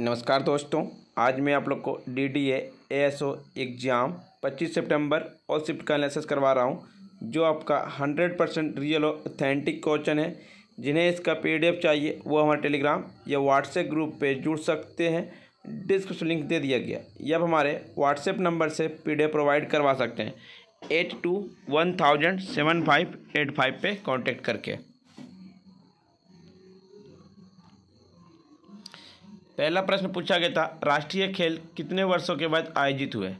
नमस्कार दोस्तों, आज मैं आप लोग को DDA ASO एग्ज़ाम 25 सितंबर और शिफ्ट का एनालिसिस करवा रहा हूं, जो आपका 100% रियल और ऑथेंटिक क्वेश्चन है। जिन्हें इसका PDF चाहिए वो हमारे टेलीग्राम या व्हाट्सएप ग्रुप पे जुड़ सकते हैं। डिस्क्रिप्शन लिंक दे दिया गया, या आप हमारे व्हाट्सएप नंबर से PDF प्रोवाइड करवा सकते हैं 82107585 पे कॉन्टेक्ट करके। पहला प्रश्न पूछा गया था, राष्ट्रीय खेल कितने वर्षों के बाद आयोजित हुए?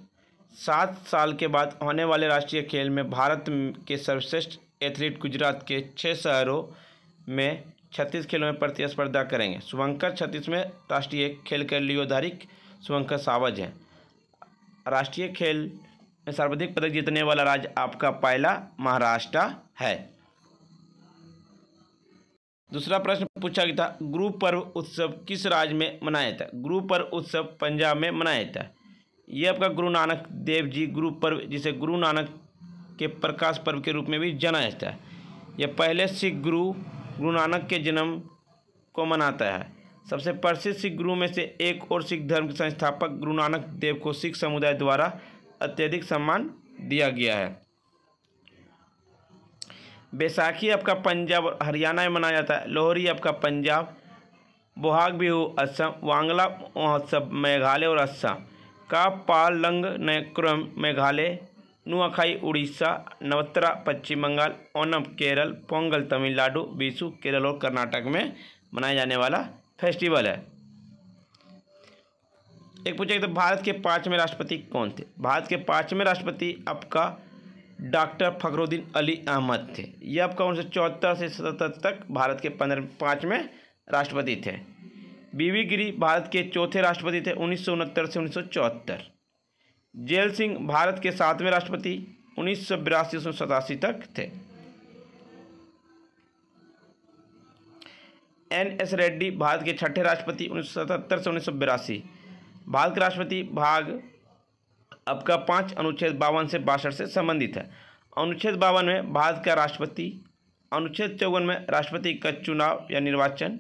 7 साल के बाद होने वाले राष्ट्रीय खेल में भारत के सर्वश्रेष्ठ एथलीट गुजरात के 6 शहरों में 36 खेलों में प्रतिस्पर्धा करेंगे। शुभंकर 36 में राष्ट्रीय खेल के लियोधारिक शुभंकर सावज हैं। राष्ट्रीय खेल में सर्वाधिक पदक जीतने वाला राज्य आपका पहला महाराष्ट्र है। दूसरा प्रश्न पूछा गया था, गुरु पर्व उत्सव किस राज्य में मनाया जाता है? गुरु पर्व उत्सव पंजाब में मनाया जाता है। ये आपका गुरु नानक देव जी गुरु पर्व, जिसे गुरु नानक के प्रकाश पर्व के रूप में भी जाना जाता है। यह पहले सिख गुरु नानक के जन्म को मनाता है। सबसे प्रसिद्ध सिख गुरु में से एक और सिख धर्म के संस्थापक गुरु नानक देव को सिख समुदाय द्वारा अत्यधिक सम्मान दिया गया है। बैसाखी आपका पंजाब और हरियाणा में मनाया जाता है। लोहरी आपका पंजाब, बोहाग बिहू असम, वांगला महोत्सव मेघालय और असम का, पालंग नैक्रम मेघालय, नुआखाई उड़ीसा, नवत्रा पश्चिम बंगाल, ओणम केरल, पोंगल तमिलनाडु, बीसू केरल और कर्नाटक में मनाया जाने वाला फेस्टिवल है। एक पूछा गया, तो भारत के 5वें राष्ट्रपति कौन थे? भारत के 5वें राष्ट्रपति आपका डॉक्टर फखरुद्दीन अली अहमद थे। यह आपका 1974 से 77 तक भारत के 5वें राष्ट्रपति थे। बीवी गिरी भारत के 4थे राष्ट्रपति थे 1969 से 1974। जेल सिंह भारत के 7वें राष्ट्रपति 1982 से 1987 तक थे। NS रेड्डी भारत के 6ठे राष्ट्रपति 1977 से 1982। भारत के राष्ट्रपति भाग आपका 5 अनुच्छेद 52 से 62 से संबंधित है। अनुच्छेद 52 में भारत का राष्ट्रपति, अनुच्छेद 54 में राष्ट्रपति का चुनाव या निर्वाचन,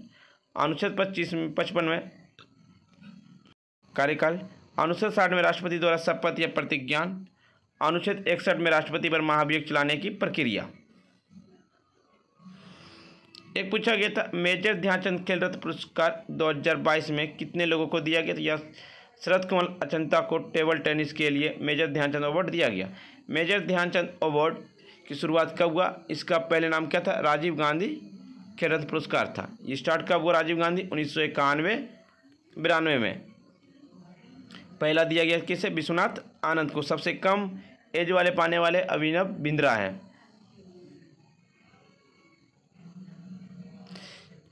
अनुच्छेद 55 में कार्यकाल, अनुच्छेद 60 में राष्ट्रपति द्वारा शपथ या प्रतिज्ञान, अनुच्छेद 61 में राष्ट्रपति पर महाभियोग चलाने की प्रक्रिया। एक पूछा गया था, मेजर ध्यानचंद खेल रत्न पुरस्कार 2022 में कितने लोगों को दिया गया था? या शरद कमल अचंता को टेबल टेनिस के लिए मेजर ध्यानचंद अवार्ड दिया गया। मेजर ध्यानचंद अवार्ड की शुरुआत कब हुआ? इसका पहले नाम क्या था? राजीव गांधी खेल रत्न पुरस्कार था। ये स्टार्ट कब हुआ? राजीव गांधी 1991-92 में। पहला दिया गया किसे? विश्वनाथ आनंद को। सबसे कम एज वाले पाने वाले अभिनव बिंद्रा हैं।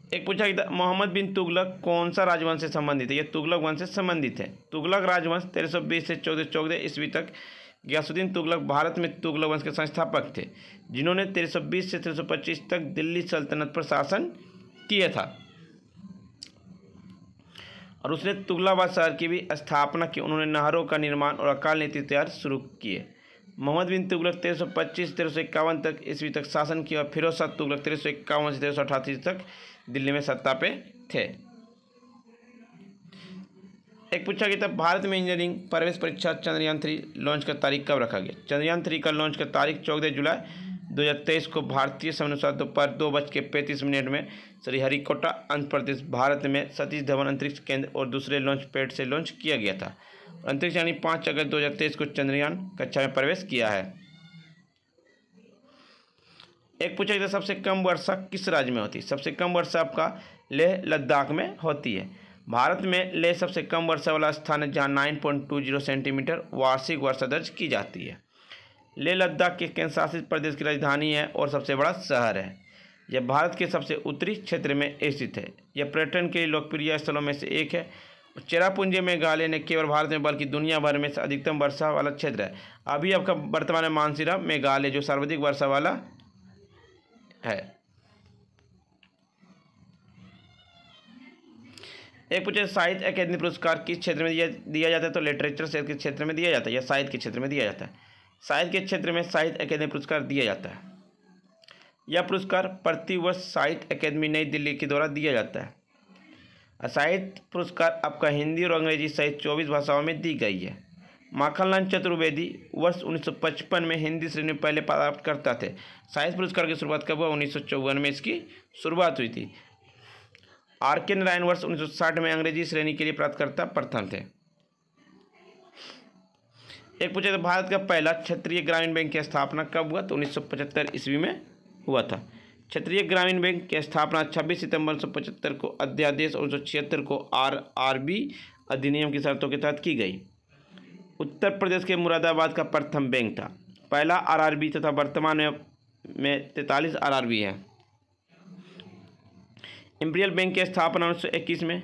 एक पूछा गया था, मोहम्मद बिन तुगलक कौन सा राजवंश से संबंधित है? यह तुगलक वंश से संबंधित है। तुगलक राजवंश 1320 से 1414 ईस्वी तक। गयासुद्दीन तुगलक भारत में तुगलक वंश के संस्थापक थे, जिन्होंने 1320 से 1325 तक दिल्ली सल्तनत पर शासन किया था, और उसने तुगलाबाद शहर की भी स्थापना की। उन्होंने नहरों का निर्माण और अकाल नीति तैयार शुरू किए। मोहम्मद बिन तुगलक 1325 से 1351 तक ईस्वी तक शासन किया, और फिरोज शाह तुगलक 1351 से 1388 तक दिल्ली में सत्ता पे थे। एक पूछा गया था, भारत में इंजीनियरिंग प्रवेश परीक्षा चंद्रयान 3 लॉन्च का तारीख कब रखा गया? चंद्रयान 3 का लॉन्च का तारीख 14 जुलाई 2023 को भारतीय समय अनुसार दोपहर 2:35 में श्रीहरिकोटा आंध्र प्रदेश, भारत में सतीश धवन अंतरिक्ष केंद्र और दूसरे लॉन्च पैड से लॉन्च किया गया था। अंतरिक्ष यानी 5 अगस्त 2023 को चंद्रयान कक्षा में प्रवेश किया है। एक पूछा गया, सबसे कम वर्षा किस राज्य में होती है? सबसे कम वर्षा आपका लेह लद्दाख में होती है। भारत में लेह सबसे कम वर्षा वाला स्थान है, जहां 9.20 सेंटीमीटर वार्षिक वर्षा दर्ज की जाती है। लेह लद्दाख के केंद्र शासित प्रदेश की राजधानी है और सबसे बड़ा शहर है। यह भारत के सबसे उत्तरी क्षेत्र में स्थित है। यह पर्यटन के लिए लोकप्रिय स्थलों में से एक है। चेरापूंजी मेघालय ने केवल भारत में बल्कि दुनिया भर में से अधिकतम वर्षा वाला क्षेत्र है। अभी आपका वर्तमान में मानसीरा मेघालय जो सर्वाधिक वर्षा वाला है। एक पूछे, साहित्य अकादमी पुरस्कार किस क्षेत्र में दिया जाता है? तो लिटरेचर के क्षेत्र में दिया जाता है, या साहित्य के क्षेत्र में दिया जाता है। साहित्य के क्षेत्र में साहित्य अकादमी पुरस्कार दिया जाता है। यह पुरस्कार प्रतिवर्ष साहित्य अकादमी नई दिल्ली के द्वारा दिया जाता है। साहित्य पुरस्कार आपका हिंदी और अंग्रेजी सहित 24 भाषाओं में दी गई है। माखनलाल चतुर्वेदी वर्ष 1955 में हिंदी श्रेणी में पहले प्राप्त करता थे। साहित्य पुरस्कार की शुरुआत कब हुआ? 1954 में इसकी शुरुआत हुई थी। R.K. नारायण वर्ष 1960 में अंग्रेजी श्रेणी के लिए प्राप्तकर्ता प्रथम थे। एक पूछे तो भारत का पहला क्षेत्रीय ग्रामीण बैंक की स्थापना कब हुआ? तो 1975 ईस्वी में हुआ था। क्षेत्रीय ग्रामीण बैंक की स्थापना 26 सितंबर 1975 को अध्यादेश 1976 को RRB अधिनियम की शर्तों के तहत की गई। उत्तर प्रदेश के मुरादाबाद का प्रथम बैंक था। पहला RRB तथा वर्तमान में 43 RRB है। इंपीरियल बैंक की स्थापना 1921 में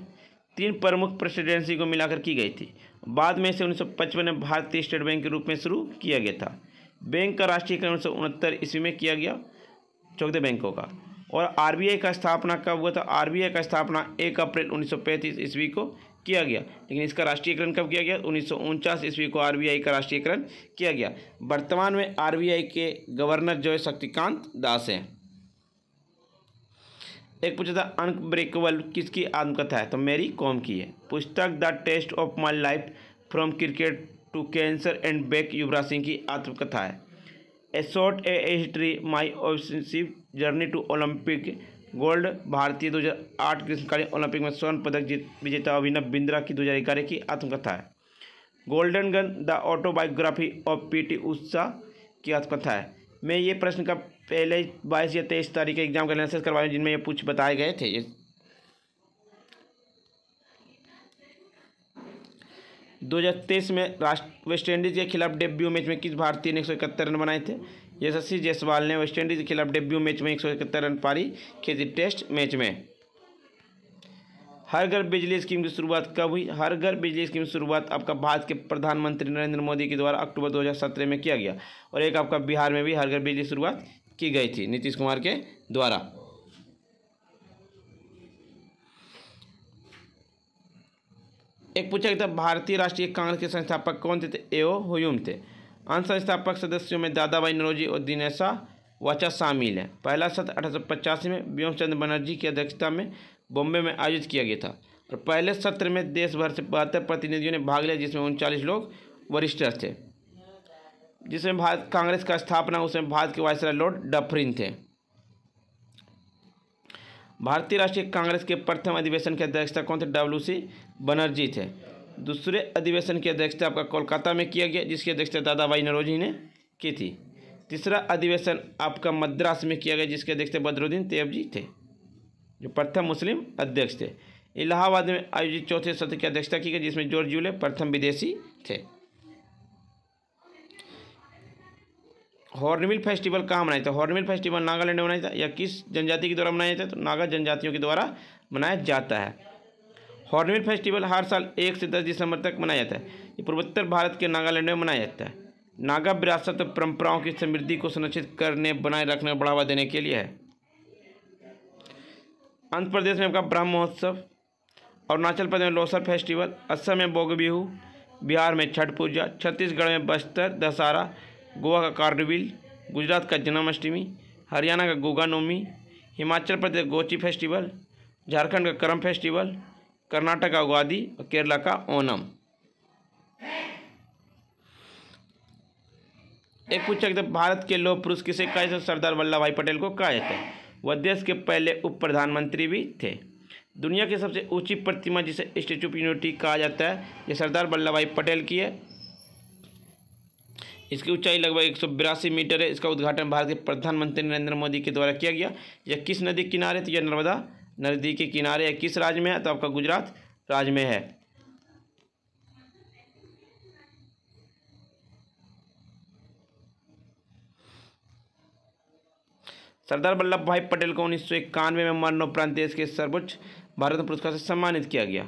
3 प्रमुख प्रेसिडेंसी को मिलाकर की गई थी। बाद में इसे 1955 में भारतीय स्टेट बैंक के रूप में शुरू किया गया था। बैंक का राष्ट्रीयकरण 1969 ईस्वी में किया गया, चौथे बैंकों का। और RBI का स्थापना कब हुआ था? RBI का स्थापना 1 अप्रैल 1935 ईस्वी को किया गया, लेकिन इसका राष्ट्रीयकरण कब किया गया? 1949 ईस्वी को RBI का राष्ट्रीयकरण किया गया। वर्तमान में RBI के गवर्नर जो है शक्तिकांत दास हैं। एक पूछा था अनब्रेकेबल किसकी आत्मकथा है? तो मेरी कॉम की है। पुस्तक the test of my life from cricket to cancer and back Yuvraj Singh की आत्मकथा है। A short a history my obsessive journey to Olympic gold भारतीय 2008 ग्रीष्मकालीन ओलंपिक में स्वर्ण पदक विजेता अभिनव बिंद्रा की 2011 की आत्मकथा है। Golden gun the autobiography of PT Usha की आत्मकथा है। मैं ये प्रश्न का पहले 22 या 23 तारीख के एग्जाम का एनालिसिस करवाया जिनमें ये बताए गए थे। 2023 में वेस्ट इंडीज़ के खिलाफ डेब्यू मैच में किस भारतीय ने 171 रन बनाए थे? यशस्वी जायसवाल ने वेस्ट इंडीज़ के खिलाफ डेब्यू मैच में 171 रन पारी की थी टेस्ट मैच में। हर घर बिजली स्कीम की शुरुआत कब हुई? हर घर बिजली स्कीम की शुरुआत आपका भारत के प्रधानमंत्री नरेंद्र मोदी के द्वारा अक्टूबर 2017 में किया गया। और एक आपका बिहार में भी हर घर बिजली शुरुआत की गई थी नीतीश कुमार के द्वारा। एक पूछा गया था भारतीय राष्ट्रीय कांग्रेस के संस्थापक कौन थे? A.O. हुयूम थे। अन्य संस्थापक सदस्यों में दादाभाई नौरोजी और दिनेशा वाचा शामिल हैं। पहला सत्र 1885 में व्योम चंद्र बनर्जी की अध्यक्षता में बॉम्बे में आयोजित किया गया था। और पहले सत्र में देश भर से 72 प्रतिनिधियों ने भाग लिया, जिसमें 39 लोग वरिष्ठ थे। जिसमें भारत कांग्रेस का स्थापना उसमें भारत के वायसराय लॉर्ड डफरिन थे। भारतीय राष्ट्रीय कांग्रेस के प्रथम अधिवेशन की अध्यक्षता कौन थे? W.C. बनर्जी थे। दूसरे अधिवेशन की अध्यक्षता आपका कोलकाता में किया गया, जिसकी अध्यक्षता दादाभाई नौरोजी ने की थी। तीसरा अधिवेशन आपका मद्रास में किया गया, जिसके अध्यक्ष बदरुद्दीन तैयबजी थे, जो प्रथम मुस्लिम अध्यक्ष थे। इलाहाबाद में आयोजित चौथे सत्र की अध्यक्षता की गई, जिसमें जॉर्ज यूले प्रथम विदेशी थे। हॉर्नबिल फेस्टिवल कहाँ मनाया था? हॉर्नबिल फेस्टिवल नागालैंड में मनाया था। या किस जनजाति के द्वारा मनाया जाता है? तो नागा जनजातियों के द्वारा मनाया जाता है। हॉर्नबिल फेस्टिवल हर साल 1 से 10 दिसंबर तक मनाया जाता है। ये पूर्वोत्तर भारत के नागालैंड में मनाया जाता है। नागा विरासत और परंपराओं की समृद्धि को संरक्षित करने, बनाए रखने और बढ़ावा देने के लिए है। आंध्र प्रदेश में आपका ब्रह्म महोत्सव, अरुणाचल प्रदेश में लोसर फेस्टिवल, असम में बोगबिहू, बिहार में छठ पूजा, छत्तीसगढ़ में बस्तर दशहरा, गोवा का कार्निवल, गुजरात का जन्माष्टमी, हरियाणा का गोगा नवमी, हिमाचल प्रदेश गोची फेस्टिवल, झारखंड का करम फेस्टिवल, कर्नाटक का उगादी और केरला का ओनम। एक पूछा गया भारत के लौह पुरुष किसे कहा जाता है? सरदार वल्लभ भाई पटेल को कहा जाता है। वह देश के पहले उप प्रधानमंत्री भी थे। दुनिया की सबसे ऊंची प्रतिमा जिसे स्टैच्यू ऑफ यूनिटी कहा जाता है, यह सरदार वल्लभ भाई पटेल की है। इसकी ऊंचाई लगभग 182 मीटर है। इसका उद्घाटन भारत के प्रधानमंत्री नरेंद्र मोदी के द्वारा किया गया। यह किस नदी के किनारे? तो यह नर्मदा नदी के किनारे है। किस राज्य में है? तो आपका गुजरात राज्य में है। सरदार वल्लभ भाई पटेल को 1991 में मरणोपरांत देश के सर्वोच्च भारत रत्न पुरस्कार से सम्मानित किया गया।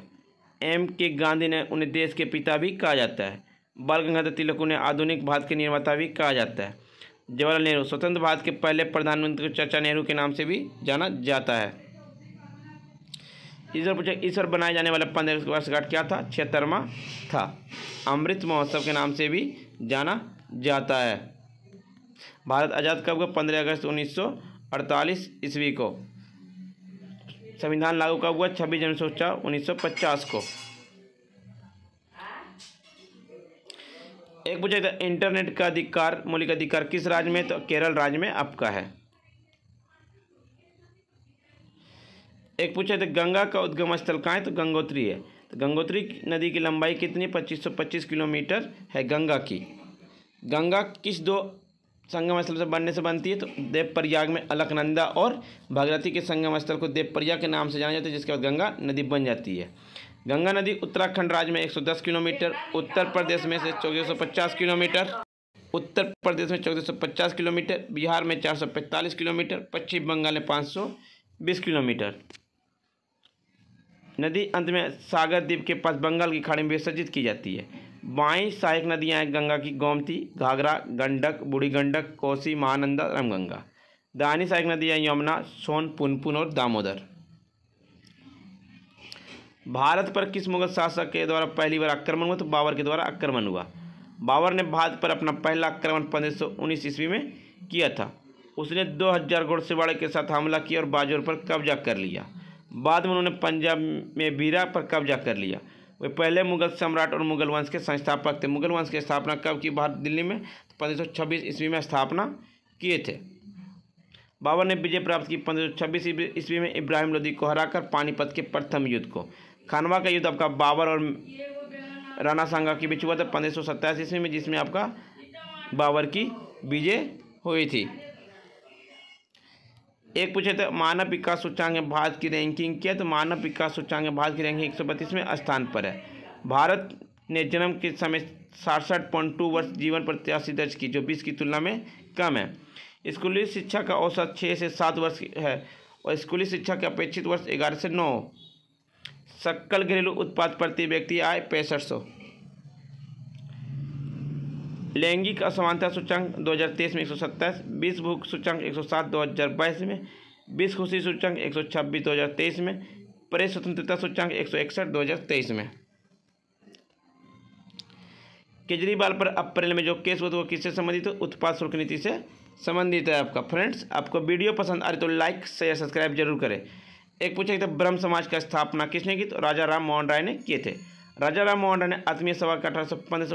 M.K. गांधी ने उन्हें देश के पिता भी कहा जाता है। बाल गंगाधर तिलक उन्हें आधुनिक भारत के निर्माता भी कहा जाता है। जवाहरलाल नेहरू स्वतंत्र भारत के पहले प्रधानमंत्री को चाचा नेहरू के नाम से भी जाना जाता है। ईश्वर बनाए जाने वाला 15 वर्षगांठ क्या था? 76वां था। अमृत महोत्सव के नाम से भी जाना जाता है। भारत आज़ाद कब हुआ? 15 अगस्त 1948 ईस्वी को। संविधान लागू कब हुआ? 26 जनवरी 1950 को। एक पूछा था इंटरनेट का अधिकार, मौलिक अधिकार किस राज्य में? तो केरल राज्य में आपका है। एक पूछा था गंगा का उद्गम स्थल कहाँ है? तो गंगोत्री है। तो गंगोत्री नदी की लंबाई कितनी? 2525 किलोमीटर है गंगा की। गंगा किस दो संगम स्थल से बनने से बनती है? तो देवप्रयाग में अलकनंदा और भागीरथी के संगम स्थल को देवप्रयाग के नाम से जाना जाता है, जिसके बाद गंगा नदी बन जाती है। गंगा नदी उत्तराखंड राज्य में 110 किलोमीटर, उत्तर प्रदेश में से 1450 किलोमीटर, उत्तर प्रदेश में 1450 किलोमीटर, बिहार में 445 किलोमीटर, पश्चिम बंगाल में 520 किलोमीटर। नदी अंत में सागर द्वीप के पास बंगाल की खाड़ी में विसर्जित की जाती है। बाईं सहायक नदियां हैं गंगा की गोमती, घाघरा, गंडक, बूढ़ी गंडक, कोसी, महानंदा, रामगंगा। दाहिनी सहायक नदियां यमुना, सोन, पुनपुन और दामोदर। भारत पर किस मुगल शासक के द्वारा पहली बार आक्रमण हुआ? तो बाबर के द्वारा आक्रमण हुआ। बाबर ने भारत पर अपना पहला आक्रमण 1519 ईस्वी में किया था। उसने 2000 घोड़सवार के साथ हमला किया और बाजौर पर कब्जा कर लिया। बाद में उन्होंने पंजाब में बीरा पर कब्जा कर लिया। वे पहले मुगल सम्राट और मुगल वंश के संस्थापक थे। मुगल वंश की स्थापना कब की? भारत दिल्ली में 1526 ईस्वी में स्थापना किए थे। बाबर ने विजय प्राप्त की 1526 ईस्वी में इब्राहिम लोदी को हराकर पानीपत के प्रथम युद्ध को। खानवा का युद्ध आपका बाबर और राणा सांगा के बीच हुआ था 1527 ईस्वी में, जिसमें आपका बाबर की विजय हुई थी। एक पूछे तो मानव विकास सूचकांक भारत की रैंकिंग क्या है? तो मानव विकास सूचकांक भारत की रैंकिंग 132वें स्थान पर है। भारत ने जन्म के समय 67.2 वर्ष जीवन प्रत्याशी दर्ज की, जो 20 की तुलना में कम है। स्कूली शिक्षा का औसत 6 से 7 वर्ष है और स्कूली शिक्षा के अपेक्षित वर्ष 11 से 9। सकल घरेलू उत्पाद प्रति व्यक्ति आय 6500। लैंगिक असमानता सूचकांक 2023 में 127, विश्व भूख सूचकांक 107 2022 में, विश्व खुशी सूचकांक 126 2023 में, प्रेस स्वतंत्रता सूचकांक 161 2023 में। केजरीवाल पर अप्रैल में जो केस हुआ तो वो किससे संबंधित है? उत्पाद शुल्क नीति से संबंधित है आपका। फ्रेंड्स, आपको वीडियो पसंद आ रही तो लाइक शेयर सब्सक्राइब जरूर करें। एक पूछा था ब्रह्म समाज का स्थापना किसने की? तो राजा राम मोहन राय ने किए थे। राजा राम मोहन राय ने आत्मीय सभा का 1815 से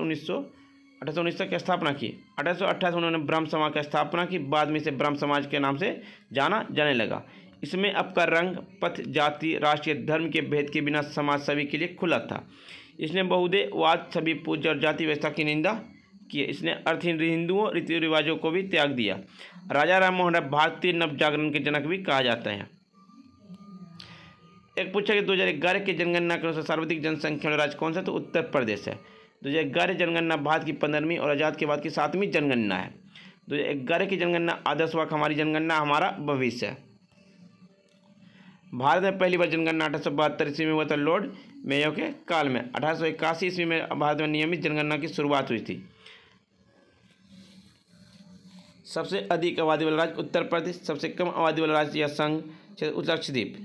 1819 तक की स्थापना की। 1828 में उन्होंने ब्रह्म समाज की स्थापना की। बाद में इसे ब्रह्म समाज के नाम से जाना जाने लगा। इसमें आपका रंग, पथ, जाति, राष्ट्रीय धर्म के भेद के बिना समाज सभी के लिए खुला था। इसने बहुदेववाद, सभी पूज्य और जाति व्यवस्था की निंदा की। इसने अर्थहीन हिंदुओं रीति रिवाजों को भी त्याग दिया। राजा राम मोहन राय भारतीय नवजागरण के जनक भी कहा जाता है। एक पूछा कि 2011 की जनगणना के अनुसार सर्वाधिक जनसंख्या वाला राज्य कौन सा? तो उत्तर प्रदेश है। 2011 जनगणना भारत की 15वीं और आज़ाद के बाद की 7वीं जनगणना है। 2011 की जनगणना आदर्श वाक हमारी जनगणना हमारा भविष्य है। भारत में पहली बार जनगणना 1872 ईस्वी में हुआ था लॉर्ड मेयो के काल में। 1881 ईस्वी में भारत में नियमित जनगणना की शुरुआत हुई थी। सबसे अधिक आबादी वाला राज्य उत्तर प्रदेश, सबसे कम आबादी वाला राज्य या संघ लक्षद्वीप,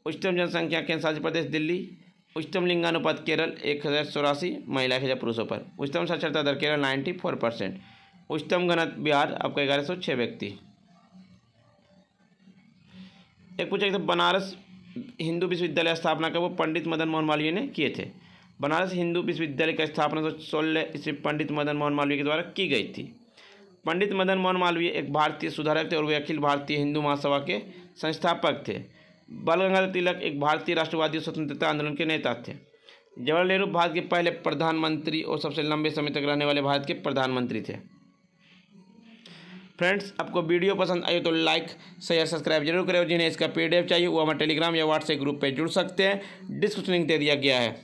उच्चतम जनसंख्या केंद्र प्रदेश दिल्ली, उच्चतम लिंगानुपात केरल 1084 महिला के पुरुषों पर, उच्चतम साक्षरता दर केरल 94%, उच्चतम घनत्व बिहार आपका 1106 व्यक्ति। एक पूछा था बनारस हिंदू विश्वविद्यालय स्थापना का वो पंडित मदन मोहन मालवीय ने किए थे। बनारस हिंदू विश्वविद्यालय की स्थापना 16 ईस्वी पंडित मदन मोहन मालवीय के द्वारा की गई थी। पंडित मदन मोहन मालवीय एक भारतीय सुधारक थे और वे अखिल भारतीय हिंदू महासभा के संस्थापक थे। बाल गंगाधर तिलक एक भारतीय राष्ट्रवादी स्वतंत्रता आंदोलन के नेता थे। जवाहरलाल नेहरू भारत के पहले प्रधानमंत्री और सबसे लंबे समय तक रहने वाले भारत के प्रधानमंत्री थे। फ्रेंड्स, आपको वीडियो पसंद आई तो लाइक शेयर सब्सक्राइब जरूर करें और जिन्हें इसका PDF चाहिए वो हमारे टेलीग्राम या व्हाट्सएप ग्रुप पे जुड़ सकते हैं। डिस्क्रिप्शन लिंक दे दिया गया है।